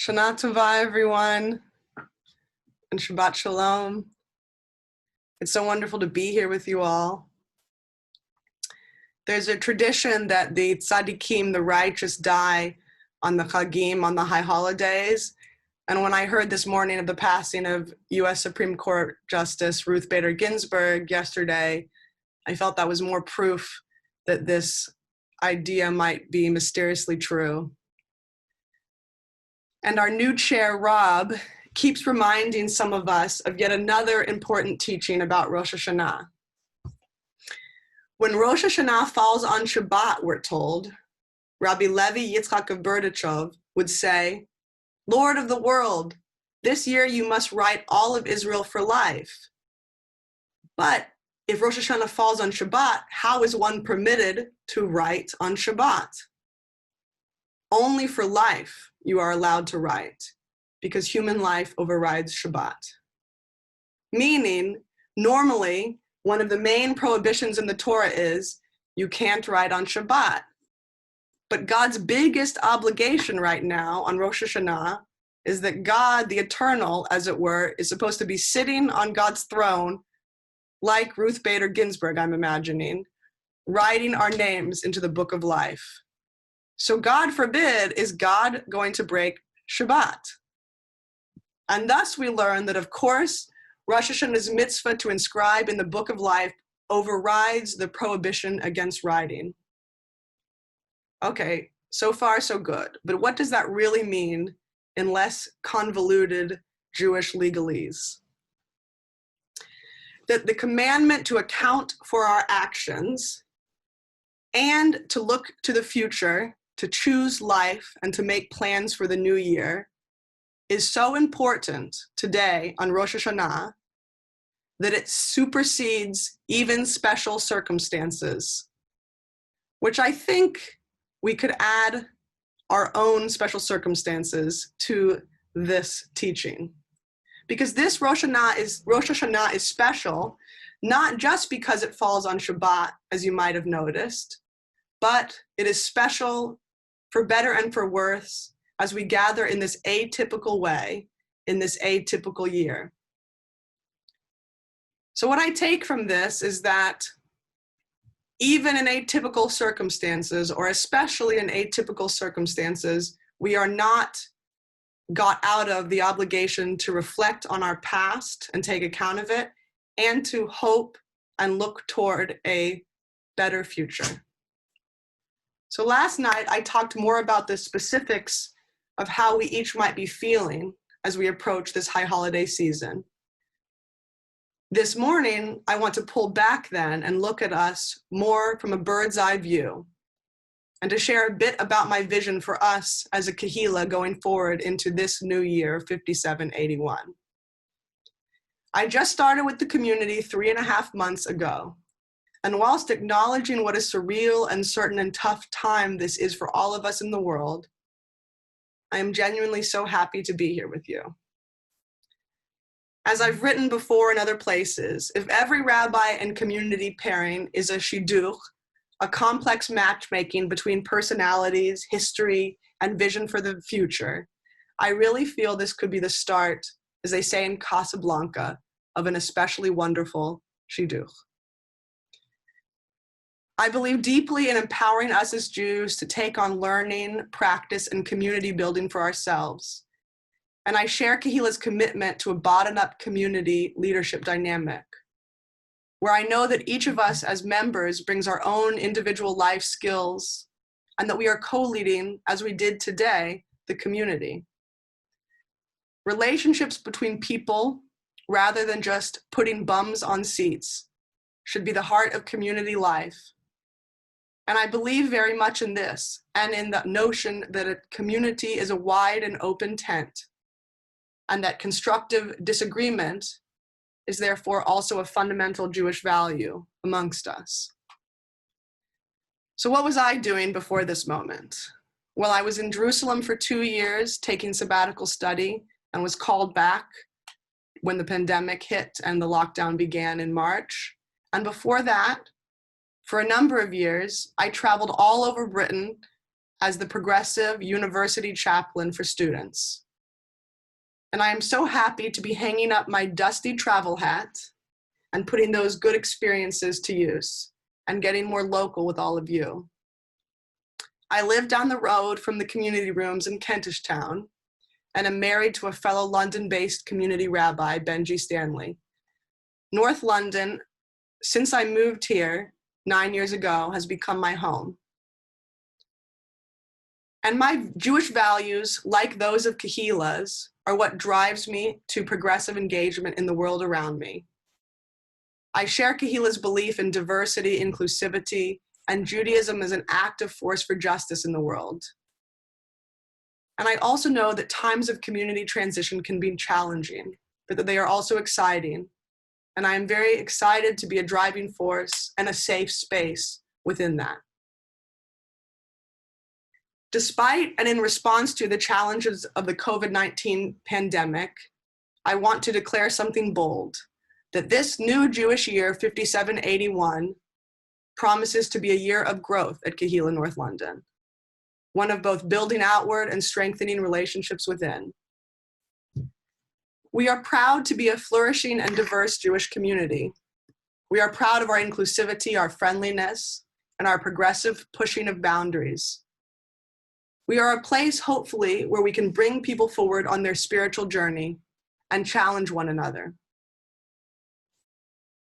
Shana Tova, everyone, and Shabbat Shalom. It's so wonderful to be here with you all. There's a tradition that the tzaddikim, the righteous, die on the Chagim, on the high holidays. And when I heard this morning of the passing of U.S. Supreme Court Justice Ruth Bader Ginsburg yesterday, I felt that was more proof that this idea might be mysteriously true. And our new chair, Rob, keeps reminding some of us of yet another important teaching about Rosh Hashanah. When Rosh Hashanah falls on Shabbat, we're told, Rabbi Leah of Berdichov would say, "Lord of the world, this year you must write all of Israel for life." But if Rosh Hashanah falls on Shabbat, how is one permitted to write on Shabbat? Only for life you are allowed to write, because human life overrides Shabbat. Meaning, normally, one of the main prohibitions in the Torah is you can't write on Shabbat. But God's biggest obligation right now on Rosh Hashanah is that God, the eternal, as it were, is supposed to be sitting on God's throne, like Ruth Bader Ginsburg, I'm imagining, writing our names into the book of life. So God forbid, is God going to break Shabbat? And thus we learn that, of course, Rosh Hashanah's mitzvah to inscribe in the book of life overrides the prohibition against writing. Okay, so far so good. But what does that really mean in less convoluted Jewish legalese? That the commandment to account for our actions and to look to the future, to choose life and to make plans for the new year is so important today on Rosh Hashanah that it supersedes even special circumstances, which I think we could add our own special circumstances to this teaching. Because this Rosh Hashanah is special, not just because it falls on Shabbat, as you might have noticed, but it is special for better and for worse as we gather in this atypical way, in this atypical year. So what I take from this is that even in atypical circumstances, or especially in atypical circumstances, we are not got out of the obligation to reflect on our past and take account of it, and to hope and look toward a better future. So last night, I talked more about the specifics of how we each might be feeling as we approach this high holiday season. This morning, I want to pull back then and look at us more from a bird's eye view, and to share a bit about my vision for us as a Kehillah going forward into this new year, 5781. I just started with the community 3.5 months ago. And whilst acknowledging what a surreal, uncertain, and tough time this is for all of us in the world, I am genuinely so happy to be here with you. As I've written before in other places, if every rabbi and community pairing is a shidduch, a complex matchmaking between personalities, history, and vision for the future, I really feel this could be the start, as they say in Casablanca, of an especially wonderful shidduch. I believe deeply in empowering us as Jews to take on learning, practice, and community building for ourselves. And I share Kehillah's commitment to a bottom-up community leadership dynamic, where I know that each of us as members brings our own individual life skills, and that we are co-leading, as we did today, the community. Relationships between people, rather than just putting bums on seats, should be the heart of community life. And I believe very much in this, and in the notion that a community is a wide and open tent, and that constructive disagreement is therefore also a fundamental Jewish value amongst us. So what was I doing before this moment? Well, I was in Jerusalem for 2 years, taking sabbatical study, and was called back when the pandemic hit and the lockdown began in March. And before that, for a number of years, I traveled all over Britain as the progressive university chaplain for students, And I am so happy to be hanging up my dusty travel hat and putting those good experiences to use and getting more local with all of you. I live down the road from the community rooms in Kentish Town and am married to a fellow London-based community rabbi, Benji Stanley. North London, since I moved here 9 years ago, has become my home. And my Jewish values, like those of Kehillah's, are what drives me to progressive engagement in the world around me. I share Kehillah's belief in diversity, inclusivity, and Judaism as an active force for justice in the world. And I also know that times of community transition can be challenging, but that they are also exciting. And I am very excited to be a driving force and a safe space within that. Despite and in response to the challenges of the COVID-19 pandemic, I want to declare something bold, that this new Jewish year, 5781, promises to be a year of growth at Kehillah North London, one of both building outward and strengthening relationships within. We are proud to be a flourishing and diverse Jewish community. We are proud of our inclusivity, our friendliness, and our progressive pushing of boundaries. We are a place, hopefully, where we can bring people forward on their spiritual journey and challenge one another,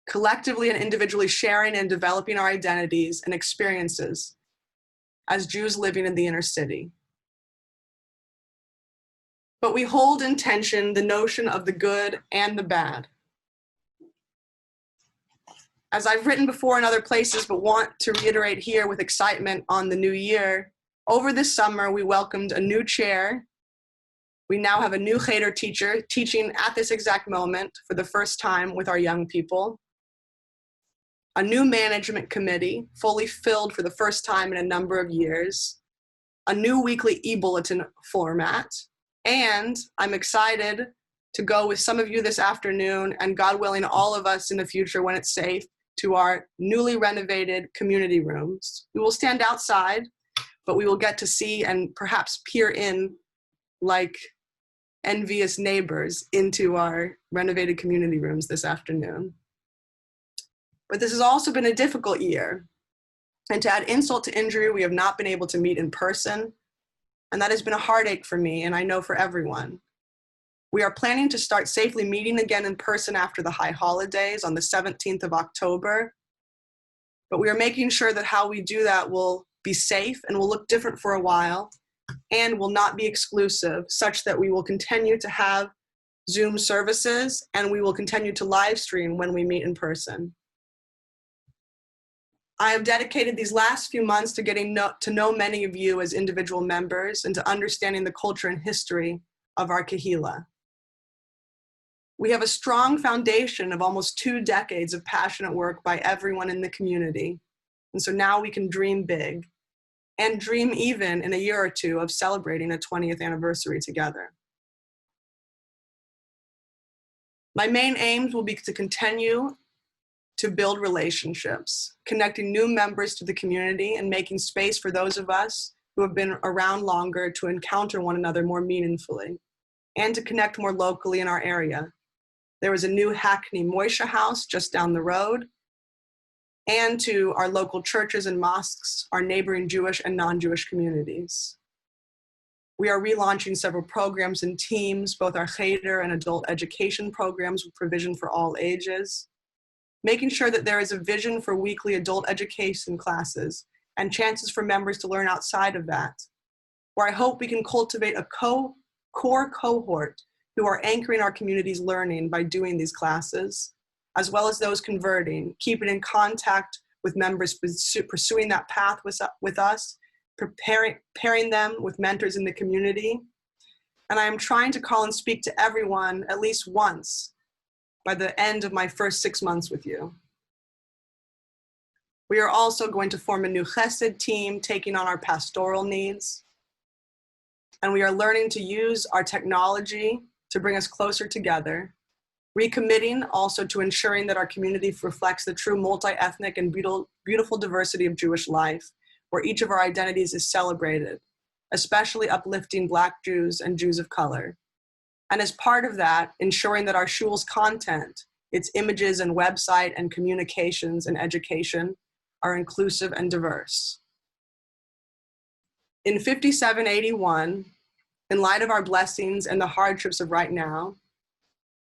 collectively and individually sharing and developing our identities and experiences as Jews living in the inner city. But we hold in tension the notion of the good and the bad. As I've written before in other places, but want to reiterate here with excitement on the new year, over this summer, we welcomed a new chair. We now have a new cheder teacher teaching at this exact moment for the first time with our young people. A new management committee, fully filled for the first time in a number of years. A new weekly e-bulletin format. And I'm excited to go with some of you this afternoon, and God willing, all of us in the future when it's safe, to our newly renovated community rooms. We will stand outside, but we will get to see and perhaps peer in like envious neighbors into our renovated community rooms this afternoon. But this has also been a difficult year. And to add insult to injury, we have not been able to meet in person. And that has been a heartache for me, and I know for everyone. We are planning to start safely meeting again in person after the high holidays on the 17th of October. But we are making sure that how we do that will be safe and will look different for a while and will not be exclusive, such that we will continue to have Zoom services and we will continue to live stream when we meet in person. I have dedicated these last few months to getting to know many of you as individual members and to understanding the culture and history of our Kehillah. We have a strong foundation of almost 2 decades of passionate work by everyone in the community. And so now we can dream big and dream even in a year or two of celebrating a 20th anniversary together. My main aims will be to continue to build relationships, connecting new members to the community and making space for those of us who have been around longer to encounter one another more meaningfully and to connect more locally in our area. There is a new Hackney Moishe house just down the road, and to our local churches and mosques, our neighboring Jewish and non-Jewish communities. We are relaunching several programs and teams, both our cheder and adult education programs with provision for all ages, making sure that there is a vision for weekly adult education classes and chances for members to learn outside of that, where I hope we can cultivate a core cohort who are anchoring our community's learning by doing these classes, as well as those converting, keeping in contact with members pursuing that path with us, pairing them with mentors in the community. And I am trying to call and speak to everyone at least once by the end of my first 6 months with you. We are also going to form a new chesed team, taking on our pastoral needs. And we are learning to use our technology to bring us closer together, recommitting also to ensuring that our community reflects the true multi-ethnic and beautiful diversity of Jewish life, where each of our identities is celebrated, especially uplifting Black Jews and Jews of color. And as part of that, ensuring that our shul's content, its images and website and communications and education are inclusive and diverse. In 5781, in light of our blessings and the hardships of right now,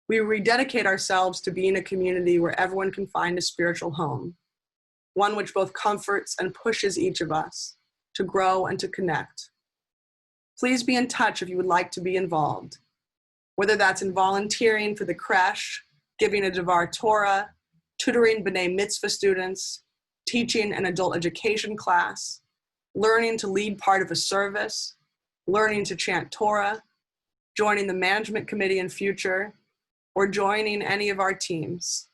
we rededicate ourselves to being a community where everyone can find a spiritual home, one which both comforts and pushes each of us to grow and to connect. Please be in touch if you would like to be involved, whether that's in volunteering for the creche, giving a Devar Torah, tutoring B'nai Mitzvah students, teaching an adult education class, learning to lead part of a service, learning to chant Torah, joining the management committee in future, or joining any of our teams.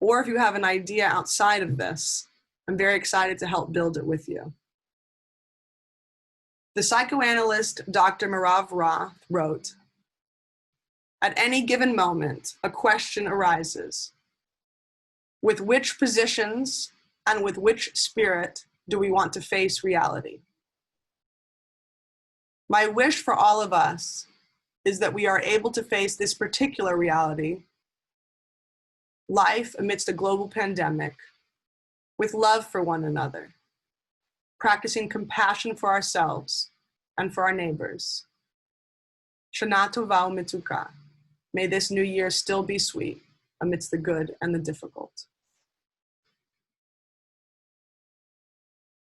Or if you have an idea outside of this, I'm very excited to help build it with you. The psychoanalyst Dr. Merav Roth wrote, "At any given moment, a question arises. With which positions and with which spirit do we want to face reality?" My wish for all of us is that we are able to face this particular reality, life amidst a global pandemic, with love for one another, practicing compassion for ourselves and for our neighbors. Shana Tova u'Metuka. May this new year still be sweet amidst the good and the difficult.